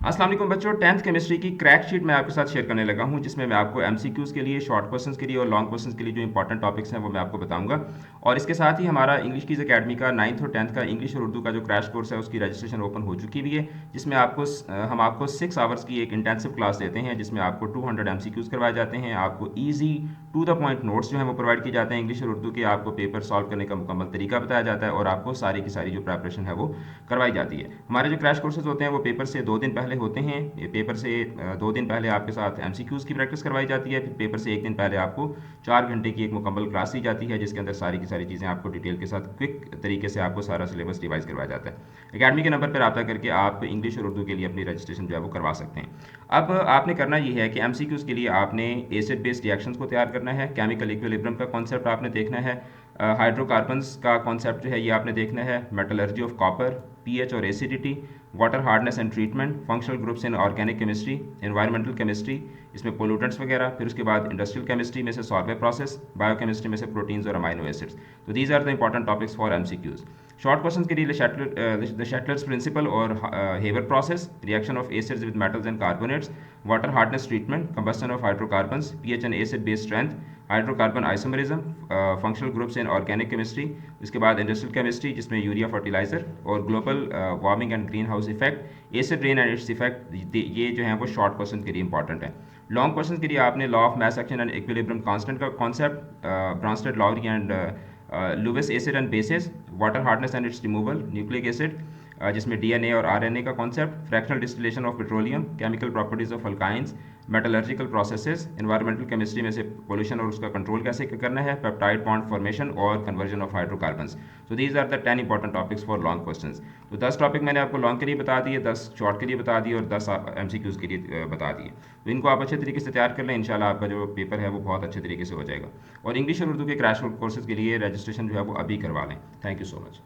अस्सलाम वालेकुम बच्चों, 10th केमिस्ट्री की क्रैक शीट मैं आपके साथ शेयर करने लगा हूं, जिसमें मैं आपको एमसीक्यूज़ के लिए, शॉर्ट क्वेश्चंस के लिए और लॉन्ग क्वेश्चंस के लिए जो इंपॉर्टेंट टॉपिक्स हैं वो मैं आपको बताऊंगा। और इसके साथ ही हमारा इंग्लिश कीज़ एकेडमी का 9th और 10th का इंग्लिश और उर्दू का जो क्रैश कोर्स है उसकी रजिस्ट्रेशन ओपन हो चुकी भी है, जिसमें हम आपको 6 आवर्स की एक इंटेंसिव क्लास देते हैं, जिसमें आपको 200 एमसीक्यूज़ करवाए जाते हैं। आपको easy to the point notes जो हैं वो प्रोवाइड किए जाते हैं इंग्लिश और उर्दू के। आपको पेपर सॉल्व करने का मुकम्मल तरीका बताया जाता है और आपको सारी की सारी जो प्रेपरेशन है वो करवाई जाती है। हमारे जो क्रैश कोर्सेज होते हैं वो पेपर से 2 दिन पहले होते हैं। पेपर से 2 दिन पहले आपके साथ एमसीक्यूज़ की प्रैक्टिस करवाई जाती है, फिर पेपर से 1 दिन पहले आपको 4 घंटे की एक मुकम्मल क्लास दी जाती है, जिसके अंदर सारी की सारी चीज़ें आपको डिटेल के साथ क्विक तरीके से आपको सारा सिलेबस रिवाइज करवाया जाता है। एकेडमी के नंबर पर रब्ता करके आप इंग्लिश और उर्दू के लिए अपनी रजिस्ट्रेशन जो है वो करवा सकते हैं। अब आपने करना ये है कि एमसीक्यूज़ के लिए आपने एसिड बेस्ड रिएक्शंस को तैयार करना है, केमिकल इक्विलिब्रियम का कॉन्सेप्ट आपने देखना है, हाइड्रोकार्बन्स का कॉन्सेप्ट जो है ये आपने देखना है, मेटलर्जी ऑफ कॉपर, पीएच और acidity, water hardness and treatment, functional groups in organic chemistry, environmental chemistry, इसमें पोल्यूटेंट्स वगैरह, फिर उसके बाद इंडस्ट्रियल केमिस्ट्री में से सॉल्वे प्रोसेस, बायोकेमिस्ट्री में से प्रोटीन्स और अमाइनो एसिड्स। तो these are the important topics for MCQs. Short question के लिए द शेटलर्स प्रिंसिपल और Haber process, reaction of acids with metals and carbonates, water hardness treatment, combustion of hydrocarbons, pH and acid base strength, hydrocarbon isomerism, functional groups in organic chemistry, इसके बाद industrial chemistry जिसमें urea fertiliser और global warming and green house effect, acid rain and its effect, ये जो है वो short question के लिए इंपॉर्टेंट है। लॉन्ग क्वेश्चन के लिए आपने law of mass action and equilibrium constant का concept, Bronsted Lowry and Lewis acid and bases, water hardness and its removal, nucleic acid जिसमें डीएनए और आरएनए का concept, fractional distillation of petroleum, chemical properties of alkynes, metallurgical processes, environmental chemistry में से pollution और उसका control कैसे करना है, पेप्टाइड बॉन्ड फॉर्मेशन और conversion of hydrocarbons. So these are the 10 important topics for long questions. तो 10 टॉपिक मैंने आपको लॉन्ग के लिए बता दिए, 10 शॉर्ट के लिए बता दिए और 10 एमसीक्यूज के लिए बता दिए। तो इनको आप अच्छे तरीके से तैयार कर लें, इंशाल्लाह आपका जो पेपर है वो बहुत अच्छे तरीके से हो जाएगा। और इंग्लिश और उर्दू के क्रैश कोर्सेज के लिए रजिस्ट्रेशन जो है वो अभी करवा लें। Thank you so much.